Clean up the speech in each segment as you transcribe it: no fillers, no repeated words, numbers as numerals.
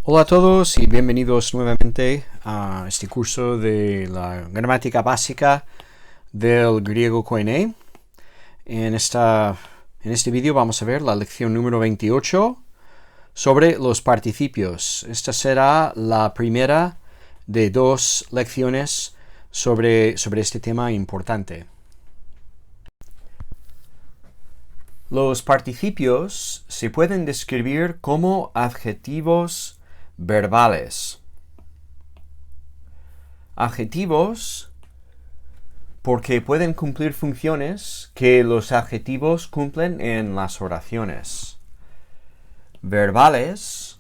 Hola a todos y bienvenidos nuevamente a este curso de la gramática básica del griego Koine. En este vídeo vamos a ver la lección número 28 sobre los participios. Esta será la primera de dos lecciones sobre este tema importante. Los participios se pueden describir como adjetivos verbales. Adjetivos porque pueden cumplir funciones que los adjetivos cumplen en las oraciones. Verbales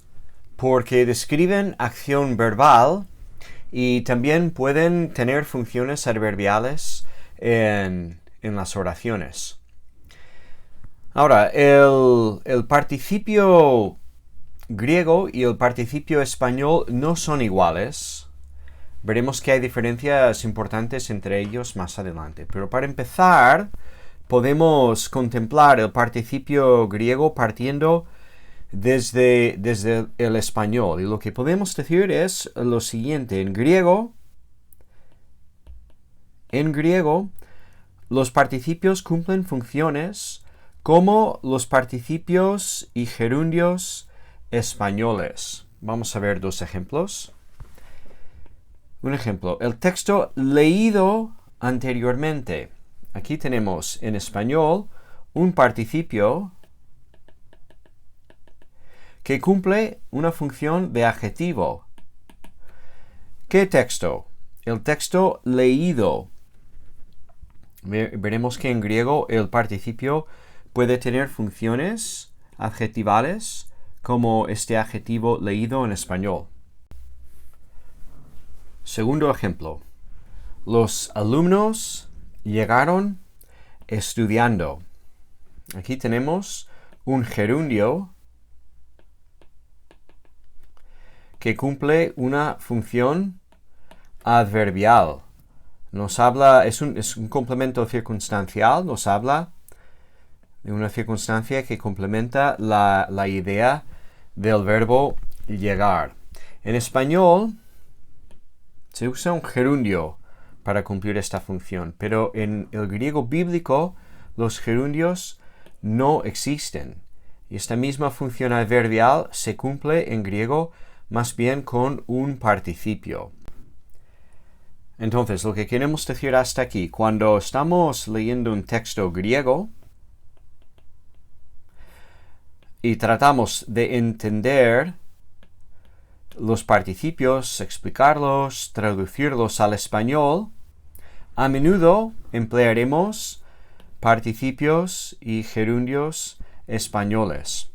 porque describen acción verbal y también pueden tener funciones adverbiales en las oraciones. Ahora, el participio griego y el participio español no son iguales. Veremos que hay diferencias importantes entre ellos más adelante. Pero para empezar, podemos contemplar el participio griego partiendo desde el español. Y lo que podemos decir es lo siguiente. En griego, los participios cumplen funciones como los participios y gerundios españoles. Vamos a ver dos ejemplos. Un ejemplo, el texto leído anteriormente. Aquí tenemos en español un participio que cumple una función de adjetivo. ¿Qué texto? El texto leído. Veremos que en griego el participio puede tener funciones adjetivales como este adjetivo leído en español. Segundo ejemplo. Los alumnos llegaron estudiando. Aquí tenemos un gerundio que cumple una función adverbial. Nos habla, es un complemento circunstancial, nos habla de una circunstancia que complementa la idea del verbo llegar. En español se usa un gerundio para cumplir esta función, pero en el griego bíblico los gerundios no existen. Y esta misma función adverbial se cumple en griego más bien con un participio. Entonces, lo que queremos decir hasta aquí, cuando estamos leyendo un texto griego y tratamos de entender los participios, explicarlos, traducirlos al español, a menudo emplearemos participios y gerundios españoles.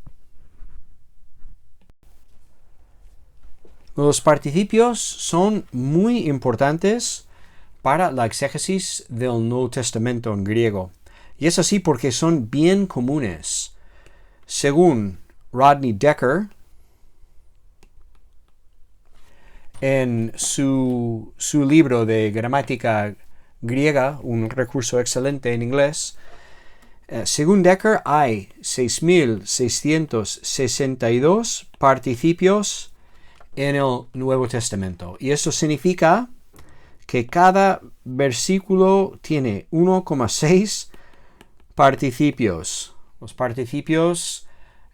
Los participios son muy importantes para la exégesis del Nuevo Testamento en griego. Y es así porque son bien comunes. Según Rodney Decker, en su libro de gramática griega, un recurso excelente en inglés, según Decker hay 6.662 participios en el Nuevo Testamento. Y eso significa que cada versículo tiene 1,6 participios. Los participios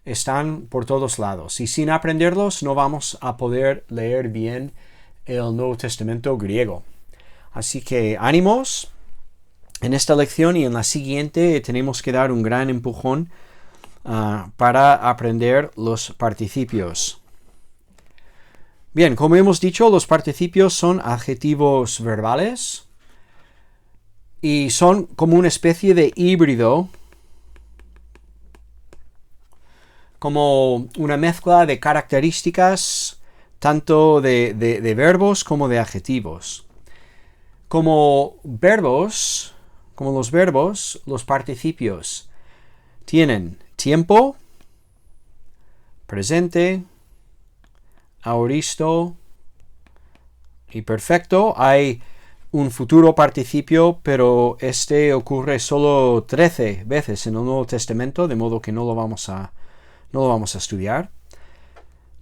están por todos lados y sin aprenderlos no vamos a poder leer bien el Nuevo Testamento griego. Así que ánimos. En esta lección y en la siguiente tenemos que dar un gran empujón para aprender los participios. Bien, como hemos dicho, los participios son adjetivos verbales y son como una especie de híbrido, como una mezcla de características tanto de verbos como de adjetivos. Como los verbos, los participios tienen tiempo, presente, aoristo y perfecto. Hay un futuro participio, pero este ocurre solo 13 veces en el Nuevo Testamento, de modo que no lo vamos a estudiar.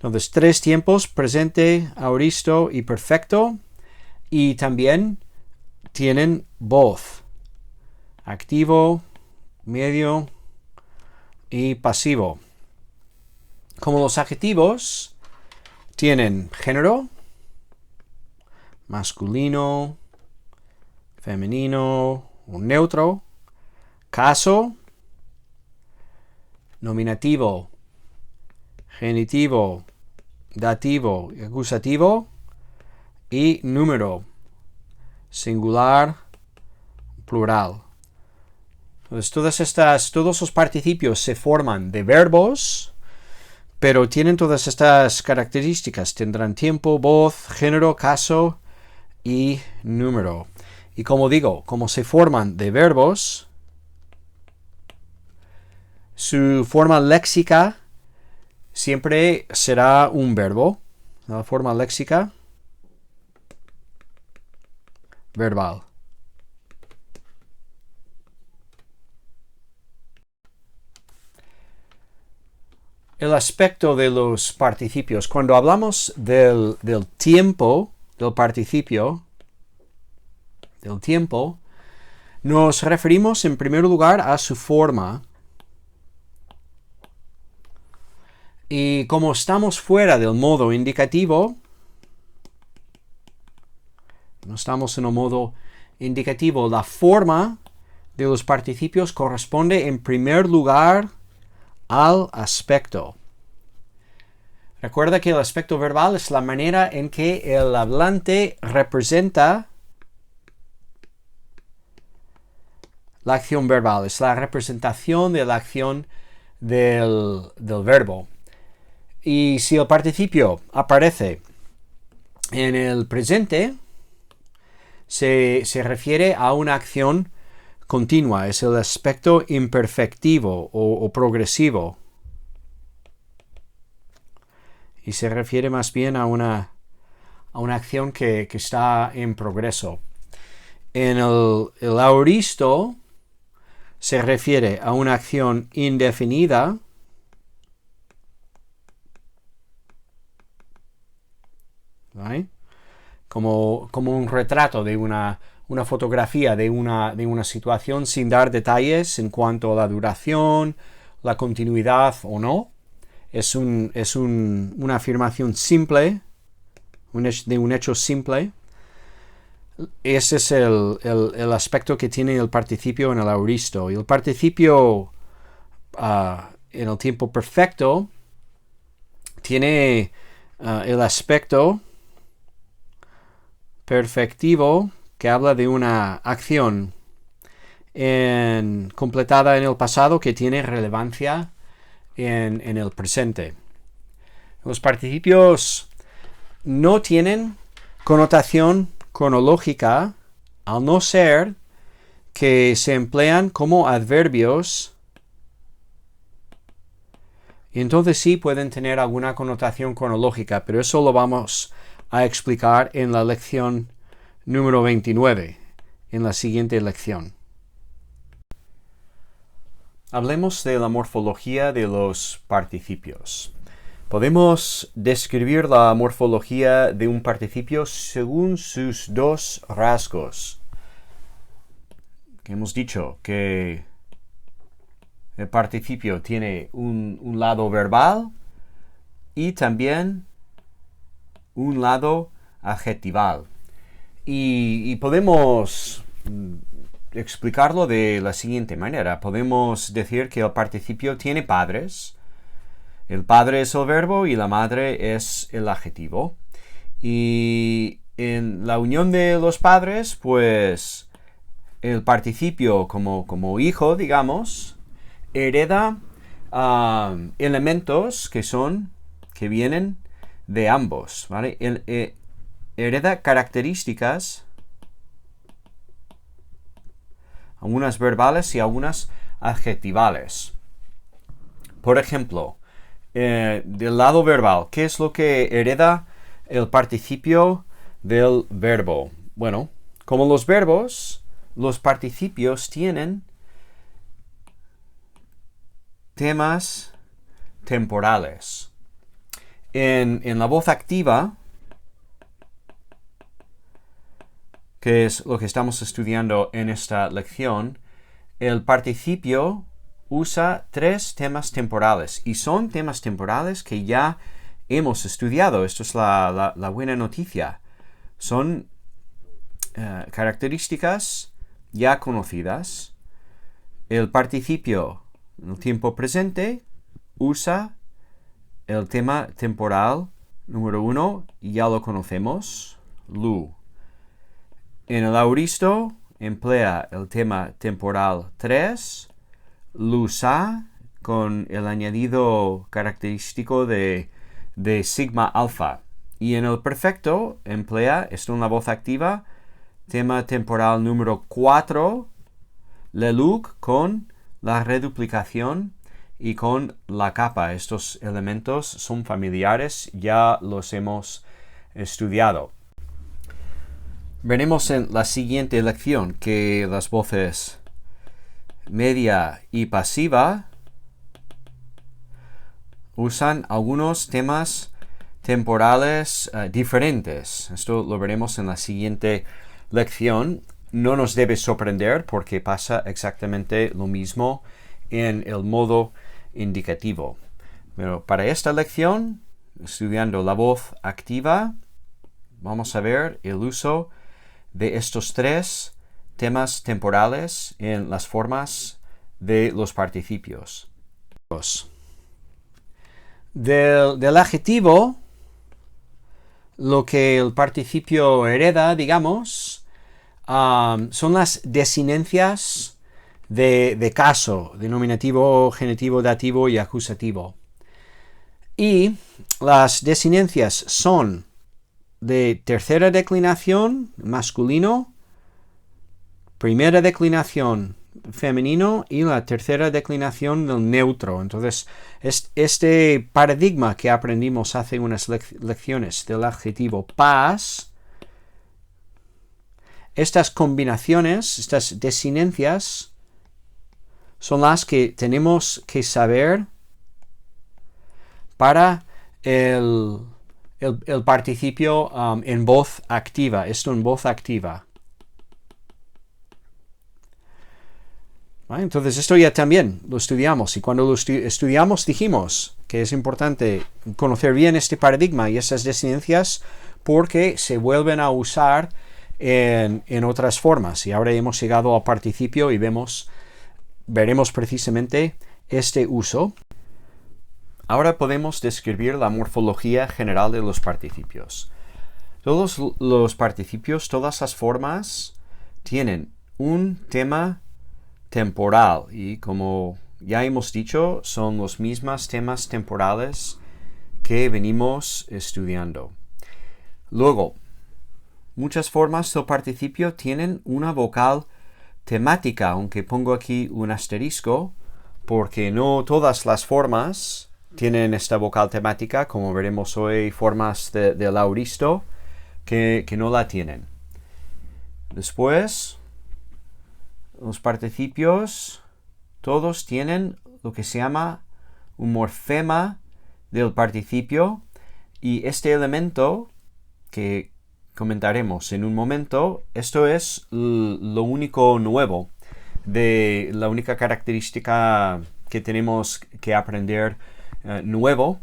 Entonces, 3 tiempos: presente, aoristo y perfecto. Y también tienen voz: activo, medio y pasivo. Como los adjetivos tienen género, masculino, femenino o neutro, caso, nominativo, genitivo, dativo y acusativo, y número, singular, plural. Entonces, todos los participios se forman de verbos, pero tienen todas estas características. Tendrán tiempo, voz, género, caso y número. Y como digo, como se forman de verbos, su forma léxica siempre será un verbo. La forma léxica verbal. El aspecto de los participios. Cuando hablamos del tiempo, del participio, del tiempo, nos referimos en primer lugar a su forma. Y como estamos fuera del modo indicativo, no estamos en el modo indicativo, la forma de los participios corresponde en primer lugar al aspecto. Recuerda que el aspecto verbal es la manera en que el hablante representa la acción verbal, es la representación de la acción del verbo. Y si el participio aparece en el presente, se refiere a una acción continua, es el aspecto imperfectivo o progresivo. Y se refiere más bien a una acción que está en progreso. En el aoristo se refiere a una acción indefinida, ¿vale? Como un retrato de una fotografía de una situación sin dar detalles en cuanto a la duración, la continuidad o no. Es una afirmación simple, de un hecho simple. Ese es el aspecto que tiene el participio en el aoristo. Y el participio en el tiempo perfecto tiene el aspecto perfectivo, que habla de una acción completada en el pasado que tiene relevancia en el presente. Los participios no tienen connotación cronológica, al no ser que se emplean como adverbios, y entonces sí pueden tener alguna connotación cronológica, pero eso lo vamos a explicar en la lección número 29, en la siguiente lección. Hablemos de la morfología de los participios. Podemos describir la morfología de un participio según sus dos rasgos. Hemos dicho que el participio tiene un lado verbal y también un lado adjetival. Y podemos explicarlo de la siguiente manera. Podemos decir que el participio tiene padres. El padre es el verbo y la madre es el adjetivo. Y en la unión de los padres, pues el participio como hijo, digamos, hereda elementos que vienen de ambos, ¿vale? Hereda características, algunas verbales y algunas adjetivales. Por ejemplo, del lado verbal, ¿qué es lo que hereda el participio del verbo? Bueno, como los verbos, los participios tienen temas temporales. En la voz activa, que es lo que estamos estudiando en esta lección, el participio usa 3 temas temporales y son temas temporales que ya hemos estudiado. Esto es la buena noticia. Son características ya conocidas. El participio en el tiempo presente usa el tema temporal número 1, ya lo conocemos, lu. En el auristo emplea el tema temporal 3, lu-sa, con el añadido característico de sigma alfa. Y en el perfecto emplea, esto en la voz activa, tema temporal número 4, leluk, con la reduplicación y con la capa. Estos elementos son familiares, ya los hemos estudiado. Veremos en la siguiente lección que las voces media y pasiva usan algunos temas temporales diferentes. Esto lo veremos en la siguiente lección. No nos debe sorprender porque pasa exactamente lo mismo en el modo indicativo. Pero para esta lección, estudiando la voz activa, vamos a ver el uso de estos 3 temas temporales en las formas de los participios. Del adjetivo, lo que el participio hereda, digamos, son las desinencias de caso, denominativo, genitivo, dativo y acusativo. Y las desinencias son de tercera declinación, masculino, primera declinación, femenino, y la tercera declinación del neutro. Entonces, este paradigma que aprendimos hace unas lecciones del adjetivo pas, estas combinaciones, estas desinencias, son las que tenemos que saber para el participio en voz activa. Esto en voz activa. ¿Vale? Entonces esto ya también lo estudiamos. Y cuando lo estudiamos dijimos que es importante conocer bien este paradigma y estas desinencias porque se vuelven a usar en otras formas. Y ahora hemos llegado al participio y veremos precisamente este uso. Ahora podemos describir la morfología general de los participios. Todos los participios, todas las formas, tienen un tema temporal y, como ya hemos dicho, son los mismos temas temporales que venimos estudiando. Luego, muchas formas del participio tienen una vocal temática, aunque pongo aquí un asterisco, porque no todas las formas tienen esta vocal temática, como veremos hoy, formas del auristo que no la tienen. Después, los participios todos tienen lo que se llama un morfema del participio, y este elemento que comentaremos en un momento, esto es lo único nuevo, la única característica que tenemos que aprender nuevo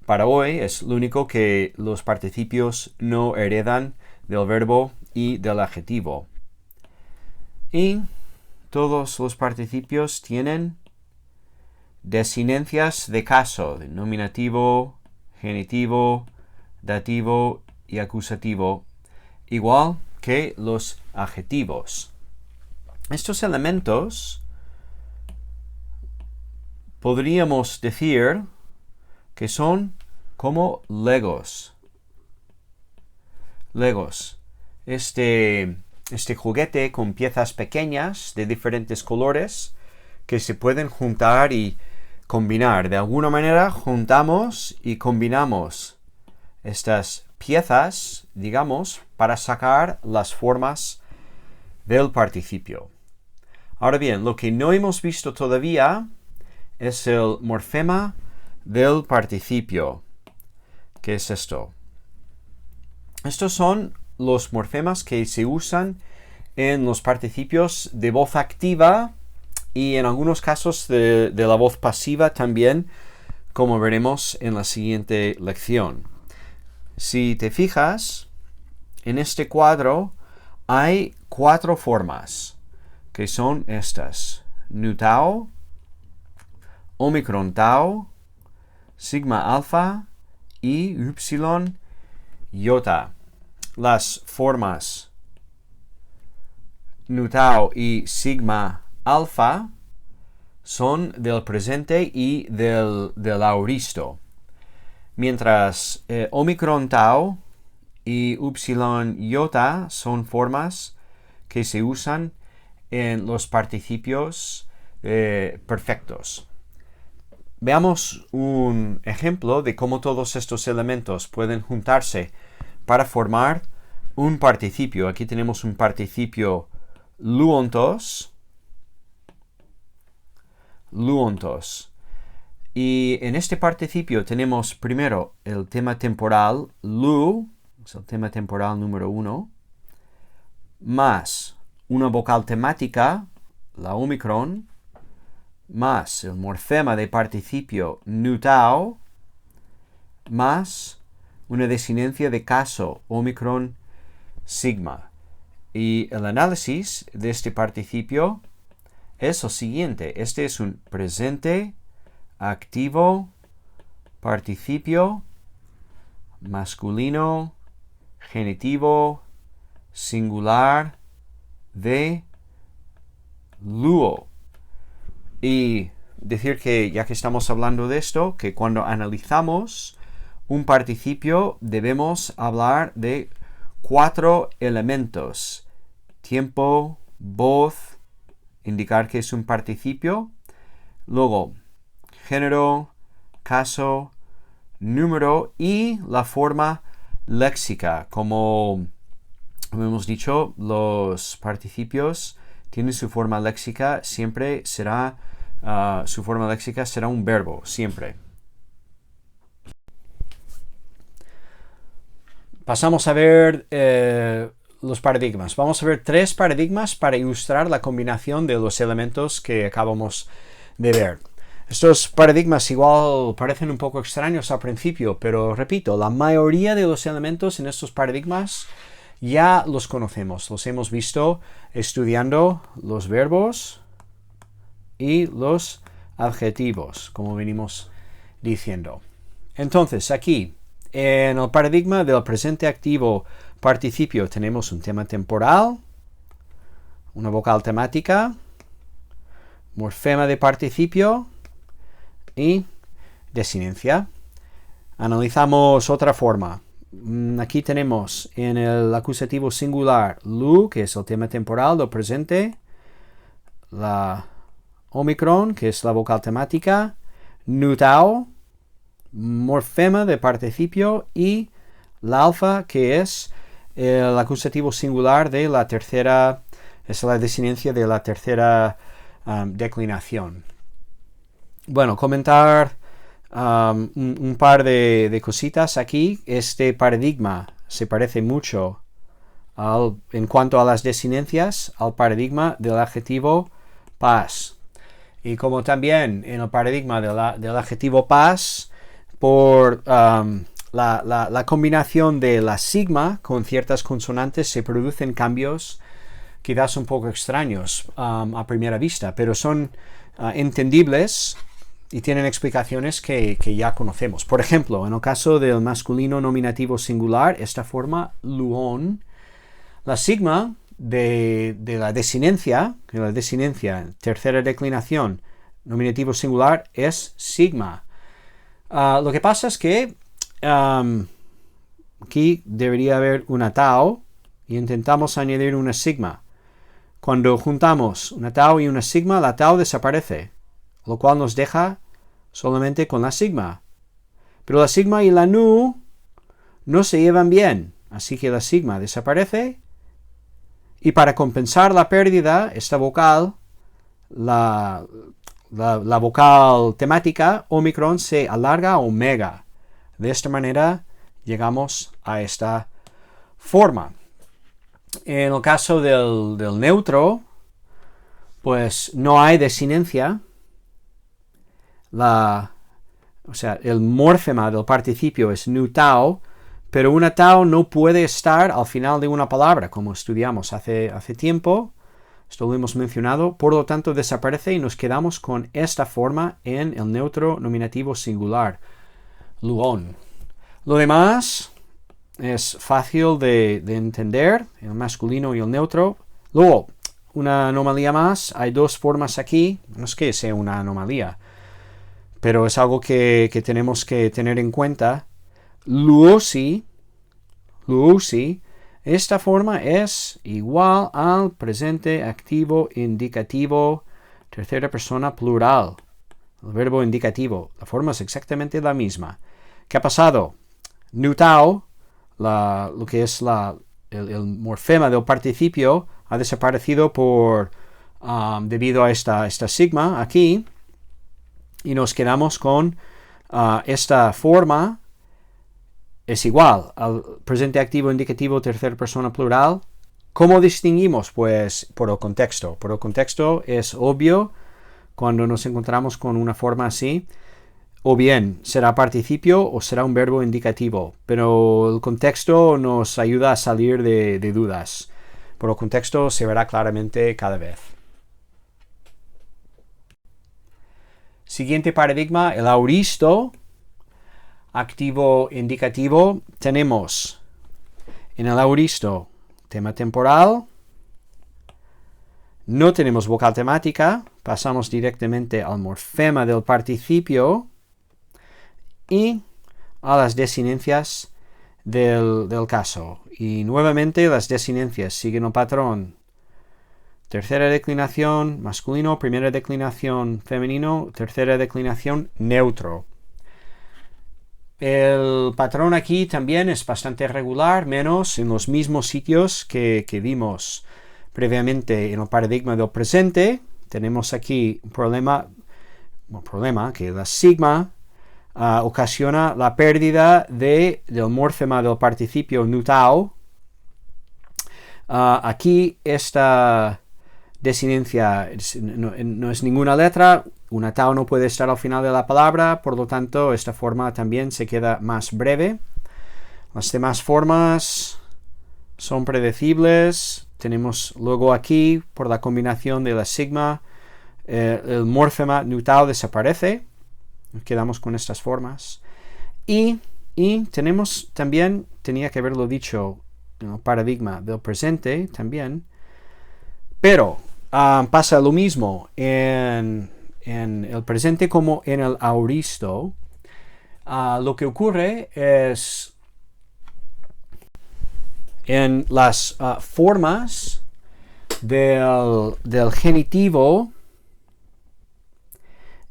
para hoy. Es lo único que los participios no heredan del verbo y del adjetivo. Y todos los participios tienen desinencias de caso, de nominativo, genitivo, dativo y acusativo, igual que los adjetivos. Estos elementos podríamos decir que son como Legos. Legos. Este juguete con piezas pequeñas de diferentes colores que se pueden juntar y combinar. De alguna manera juntamos y combinamos estas piezas, digamos, para sacar las formas del participio. Ahora bien, lo que no hemos visto todavía es el morfema del participio. ¿Qué es esto? Estos son los morfemas que se usan en los participios de voz activa y en algunos casos de la voz pasiva también, como veremos en la siguiente lección. Si te fijas, en este cuadro hay 4 formas, que son estas: nu tau, omicron tau, sigma alfa y upsilon iota. Las formas nu tau y sigma alfa son del presente y del aoristo, mientras omicron tau y upsilon iota son formas que se usan en los participios perfectos. Veamos un ejemplo de cómo todos estos elementos pueden juntarse para formar un participio. Aquí tenemos un participio luontos. Y en este participio tenemos primero el tema temporal lu, es el tema temporal número 1, más una vocal temática, la omicron, más el morfema de participio nu tau, más una desinencia de caso omicron sigma. Y el análisis de este participio es el siguiente. Este es un presente activo participio masculino genitivo singular de luo. Y decir que, ya que estamos hablando de esto, que cuando analizamos un participio debemos hablar de 4 elementos: tiempo, voz, indicar que es un participio, luego género, caso, número y la forma léxica. Como hemos dicho, los participios tienen su forma léxica, siempre será su forma léxica será un verbo, siempre. Pasamos a ver los paradigmas. Vamos a ver 3 paradigmas para ilustrar la combinación de los elementos que acabamos de ver. Estos paradigmas igual parecen un poco extraños al principio, pero repito, la mayoría de los elementos en estos paradigmas ya los conocemos, los hemos visto estudiando los verbos y los adjetivos, como venimos diciendo. Entonces, aquí, en el paradigma del presente activo participio, tenemos un tema temporal, una vocal temática, morfema de participio y desinencia. Analizamos otra forma. Aquí tenemos en el acusativo singular lu, que es el tema temporal del presente, la omicron, que es la vocal temática, nu tau, morfema de participio, y la alfa, que es el acusativo singular de la tercera, es la desinencia de la tercera declinación. Bueno, comentar un par de cositas aquí. Este paradigma se parece mucho en cuanto a las desinencias al paradigma del adjetivo pas. Y como también en el paradigma del adjetivo pas, por la combinación de la sigma con ciertas consonantes se producen cambios quizás un poco extraños a primera vista, pero son entendibles y tienen explicaciones que ya conocemos. Por ejemplo, en el caso del masculino nominativo singular, esta forma luon, la sigma de la desinencia, tercera declinación, nominativo singular, es sigma. Lo que pasa es que aquí debería haber una tau y intentamos añadir una sigma. Cuando juntamos una tau y una sigma, la tau desaparece, lo cual nos deja solamente con la sigma. Pero la sigma y la nu no se llevan bien, así que la sigma desaparece y para compensar la pérdida, esta vocal, la vocal temática, omicron, se alarga a omega. De esta manera llegamos a esta forma. En el caso del neutro, pues no hay desinencia. El morfema del participio es nu-tau, pero una tau no puede estar al final de una palabra, como estudiamos hace tiempo. Esto lo hemos mencionado, por lo tanto desaparece y nos quedamos con esta forma en el neutro nominativo singular, luon. Lo demás es fácil de entender, el masculino y el neutro. Luego, una anomalía más, hay dos formas aquí, no es que sea una anomalía, pero es algo que tenemos que tener en cuenta. Luosi, esta forma es igual al presente activo indicativo tercera persona plural, el verbo indicativo. La forma es exactamente la misma. ¿Qué ha pasado? Nu-tau, lo que es el morfema del participio, ha desaparecido debido a esta sigma aquí, y nos quedamos con esta forma. Es igual al presente activo indicativo tercera persona plural. ¿Cómo distinguimos? Pues por el contexto. Por el contexto es obvio cuando nos encontramos con una forma así. O bien será participio o será un verbo indicativo. Pero el contexto nos ayuda a salir de dudas. Por el contexto se verá claramente cada vez. Siguiente paradigma, el auristo. Activo indicativo, tenemos en el auristo tema temporal, no tenemos vocal temática, pasamos directamente al morfema del participio y a las desinencias del caso. Y nuevamente las desinencias siguen el patrón: tercera declinación masculino, primera declinación femenino, tercera declinación neutro. El patrón aquí también es bastante regular, menos en los mismos sitios que vimos previamente en el paradigma del presente. Tenemos aquí un problema que la sigma ocasiona la pérdida del morfema del participio nu-tau. Aquí esta desinencia no es ninguna letra. Una tau no puede estar al final de la palabra, por lo tanto esta forma también se queda más breve. Las demás formas son predecibles. Tenemos luego aquí, por la combinación de la sigma, el morfema nu-tau desaparece. Nos quedamos con estas formas. Y tenemos también, tenía que haberlo dicho en el paradigma del presente también, pero pasa lo mismo en el presente como en el auristo. Lo que ocurre es en las formas del genitivo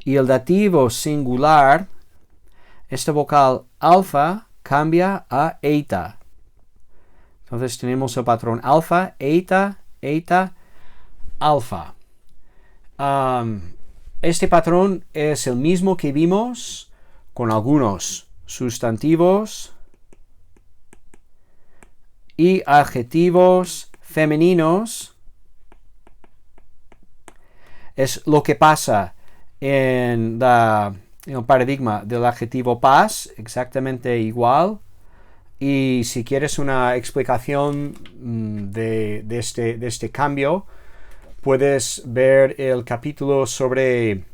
y el dativo singular, esta vocal alfa cambia a eta. Entonces tenemos el patrón alfa, eta, alfa. Este patrón es el mismo que vimos con algunos sustantivos y adjetivos femeninos. Es lo que pasa en el paradigma del adjetivo pas, exactamente igual. Y si quieres una explicación de este cambio, puedes ver el capítulo sobre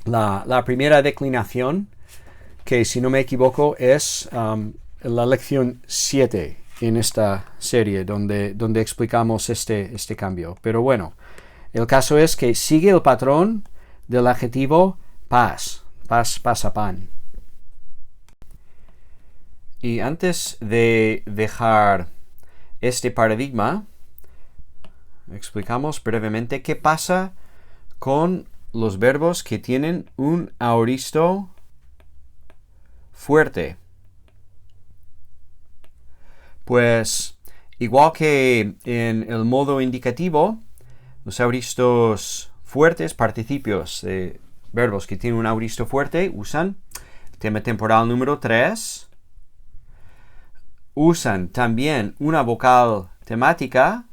la primera declinación, que si no me equivoco es la lección 7 en esta serie, donde explicamos este cambio. Pero bueno, el caso es que sigue el patrón del adjetivo pas, pasa pan. Y antes de dejar este paradigma, explicamos brevemente qué pasa con los verbos que tienen un auristo fuerte. Pues igual que en el modo indicativo, los auristos fuertes, participios de verbos que tienen un auristo fuerte, usan tema temporal número 3, usan también una vocal temática,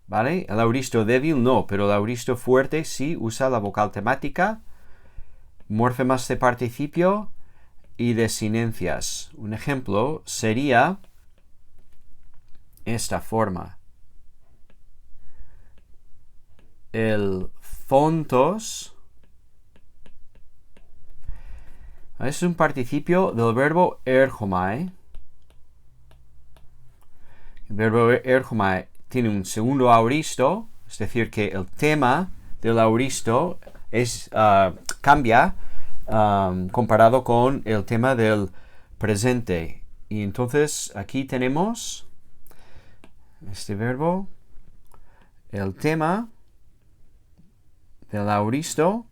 ¿vale? El auristo débil no, pero el auristo fuerte sí usa la vocal temática, morfemas de participio y desinencias. Un ejemplo sería esta forma. El fontos es un participio del verbo ergomai. El verbo ergomai tiene un segundo auristo, es decir, que el tema del auristo cambia comparado con el tema del presente. Y entonces aquí tenemos este verbo, el tema del auristo,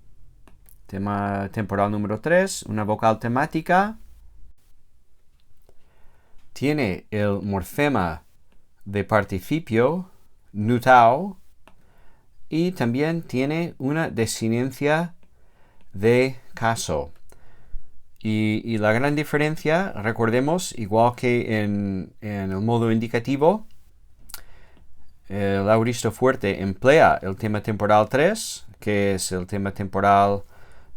tema temporal número 3, una vocal temática, tiene el morfema de participio, nutao, y también tiene una desinencia de caso. Y la gran diferencia, recordemos, igual que en el modo indicativo, el auristo fuerte emplea el tema temporal 3, que es el tema temporal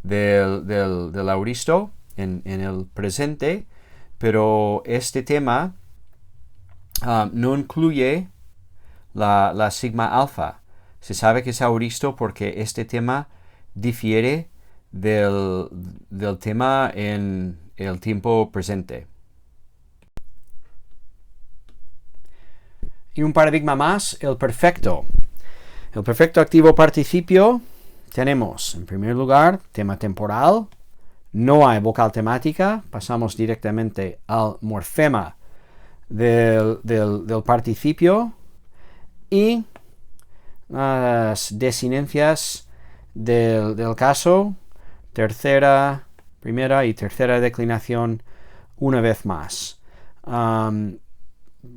del auristo en el presente, pero este tema no incluye la sigma alfa. Se sabe que es auristo porque este tema difiere del tema en el tiempo presente. Y un paradigma más, el perfecto. El perfecto activo participio tenemos, en primer lugar, tema temporal. No hay vocal temática. Pasamos directamente al morfema del participio. Y las desinencias del caso, primera y tercera declinación una vez más.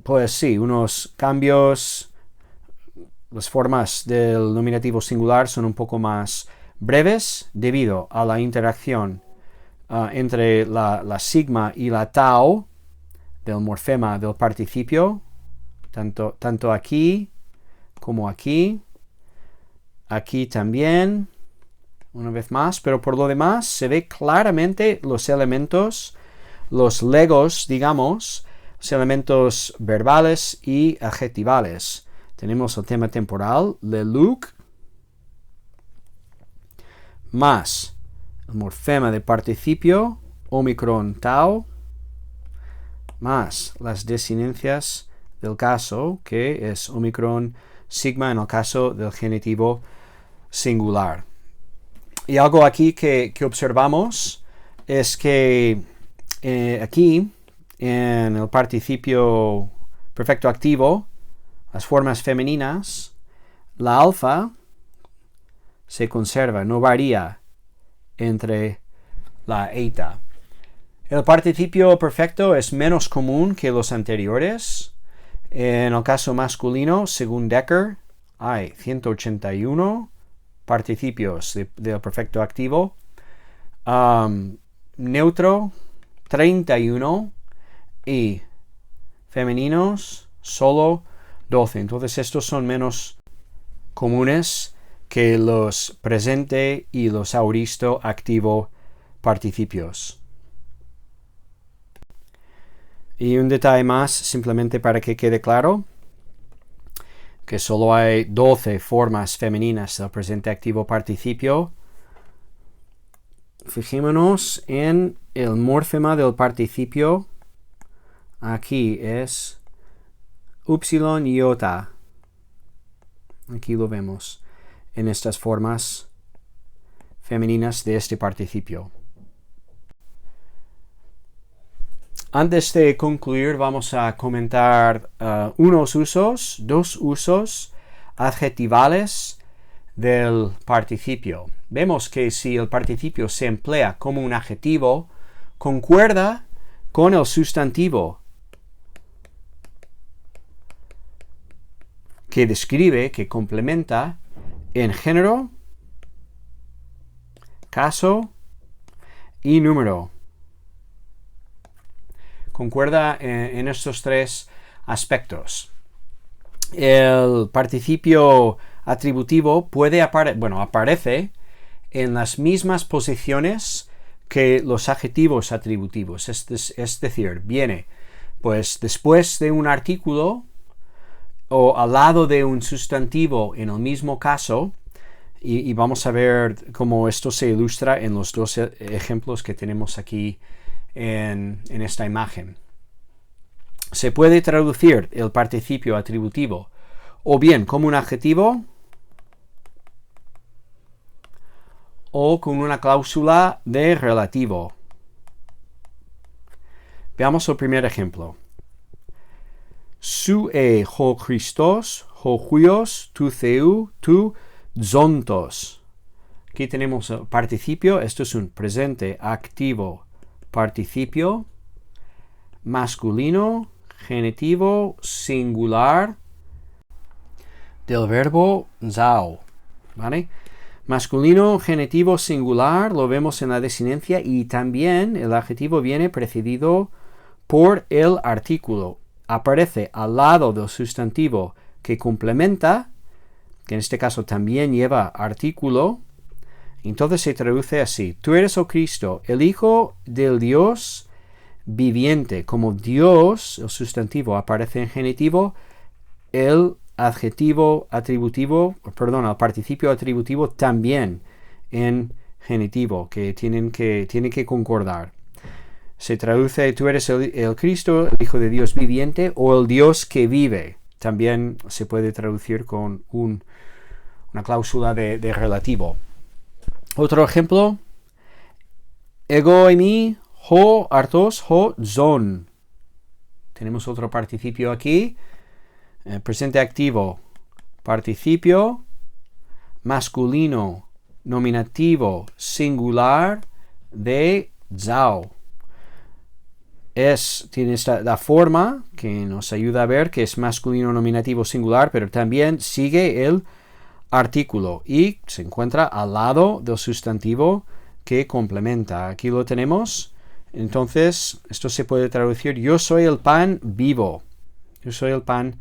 Pues sí, unos cambios. Las formas del nominativo singular son un poco más breves debido a la interacción entre la sigma y la tau del morfema del participio, tanto aquí como aquí también, una vez más, pero por lo demás se ve claramente los elementos, los legos, digamos, los elementos verbales y adjetivales. Tenemos el tema temporal, le luc, más el morfema de participio, omicron tau, más las desinencias del caso, que es omicron sigma en el caso del genitivo singular. Y algo aquí que observamos es que aquí, en el participio perfecto activo, las formas femeninas, la alfa se conserva, no varía entre la eta. El participio perfecto es menos común que los anteriores. En el caso masculino, según Decker, hay 181 participios del perfecto activo. Neutro, 31. Y femeninos, solo 12. Entonces estos son menos comunes que los presente y los auristo activo participios. Y un detalle más, simplemente para que quede claro, que solo hay 12 formas femeninas del presente activo participio. Fijémonos en el morfema del participio. Aquí es upsilon iota. Aquí lo vemos en estas formas femeninas de este participio. Antes de concluir, vamos a comentar dos usos adjetivales del participio. Vemos que si el participio se emplea como un adjetivo, concuerda con el sustantivo que describe, que complementa en género, caso y número. concuerda en estos tres aspectos. El participio atributivo aparece en las mismas posiciones que los adjetivos atributivos, es decir, viene pues después de un artículo o al lado de un sustantivo en el mismo caso, y vamos a ver cómo esto se ilustra en los dos ejemplos que tenemos aquí en esta imagen. Se puede traducir el participio atributivo o bien como un adjetivo o con una cláusula de relativo. Veamos el primer ejemplo. Su ho Christos, ho huios, tu theu, tu zontos. Aquí tenemos el participio, esto es un presente activo participio, masculino, genitivo, singular, del verbo zao, ¿vale? Masculino, genitivo, singular, lo vemos en la desinencia y también el adjetivo viene precedido por el artículo. Aparece al lado del sustantivo que complementa, que en este caso también lleva artículo, entonces se traduce así: tú eres, oh Cristo, el Hijo del Dios viviente. Como Dios, el sustantivo, aparece en genitivo, el el participio atributivo también en genitivo, que tiene que concordar. Se traduce: tú eres el Cristo, el Hijo de Dios viviente, o el Dios que vive. También se puede traducir con una cláusula de relativo. Otro ejemplo: ego eimi ho artos ho zon. Tenemos otro participio aquí. Presente activo, participio, masculino, nominativo, singular de zao. Tiene la forma que nos ayuda a ver que es masculino, nominativo, singular, pero también sigue el artículo y se encuentra al lado del sustantivo que complementa. Aquí lo tenemos. Entonces, esto se puede traducir: yo soy el pan vivo. Yo soy el pan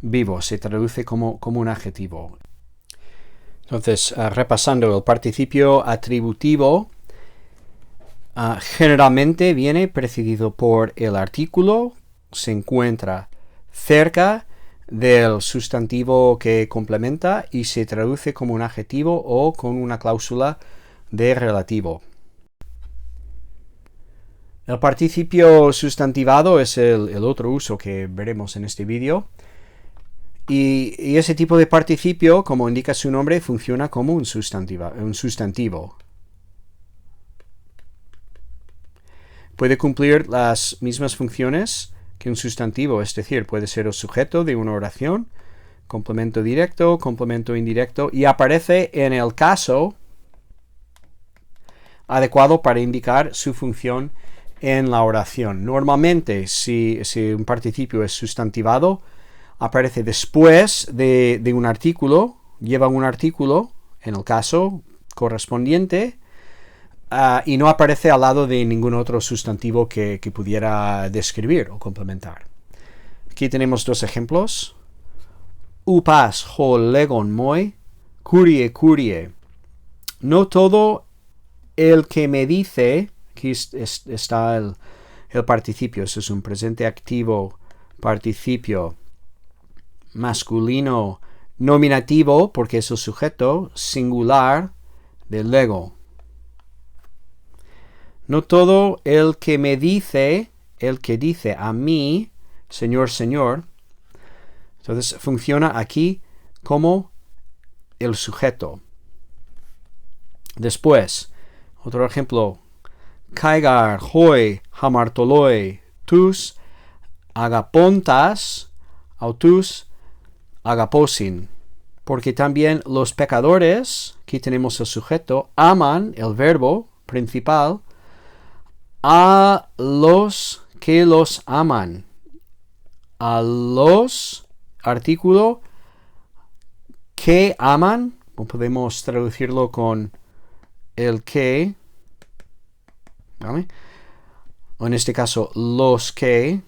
vivo. Se traduce como un adjetivo. Entonces, repasando, el participio atributivo generalmente viene precedido por el artículo, se encuentra cerca del sustantivo que complementa y se traduce como un adjetivo o con una cláusula de relativo. El participio sustantivado es el otro uso que veremos en este vídeo. Y ese tipo de participio, como indica su nombre, funciona como un sustantivo. Puede cumplir las mismas funciones que un sustantivo, es decir, puede ser el sujeto de una oración, complemento directo, complemento indirecto, y aparece en el caso adecuado para indicar su función en la oración. Normalmente, si un participio es sustantivado, aparece después de un artículo, lleva un artículo en el caso correspondiente, y no aparece al lado de ningún otro sustantivo que pudiera describir o complementar. Aquí tenemos dos ejemplos. Upas ho legon moi, curie. No todo el que me dice, aquí está el participio, eso es un presente activo, participio masculino, nominativo, porque es el sujeto, singular de lego. No todo el que me dice, el que dice a mí, Señor, Señor. Entonces funciona aquí como el sujeto. Después, otro ejemplo. Kaigar hoi hamartoloi tus agapontas autus agaposin. Porque también los pecadores, aquí tenemos el sujeto, aman, el verbo principal, a los que los aman. A los, artículo, que aman, o podemos traducirlo con el que, ¿vale? o en este caso los que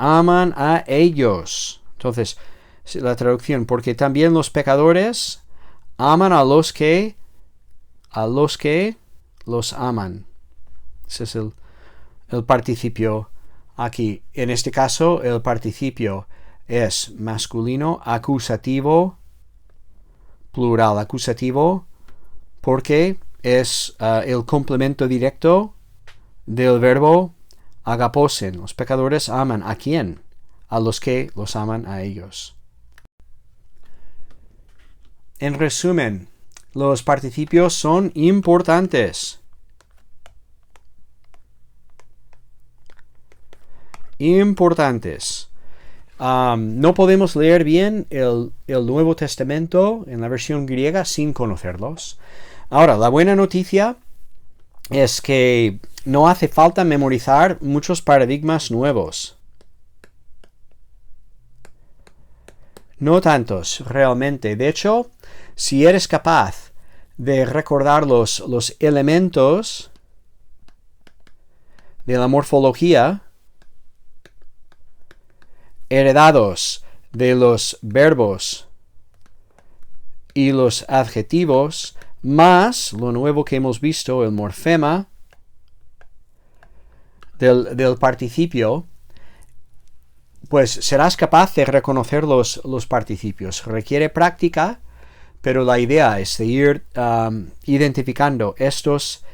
aman a ellos. Entonces, la traducción, porque también los pecadores aman a los que los aman. Ese es el participio aquí. En este caso, el participio es masculino, acusativo, plural, acusativo, porque es el complemento directo del verbo agaposen. Los pecadores aman. ¿A quién? A los que los aman a ellos. En resumen, los participios son importantes. No podemos leer bien el Nuevo Testamento en la versión griega sin conocerlos. Ahora, la buena noticia es que no hace falta memorizar muchos paradigmas nuevos. No tantos, realmente. De hecho, si eres capaz de recordar los elementos de la morfología heredados de los verbos y los adjetivos, más lo nuevo que hemos visto, el morfema del participio, pues serás capaz de reconocer los participios. Requiere práctica, pero la idea es de ir identificando estos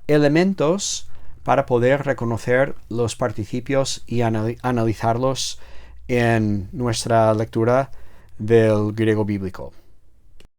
elementos para poder reconocer los participios y analizarlos en nuestra lectura del griego bíblico.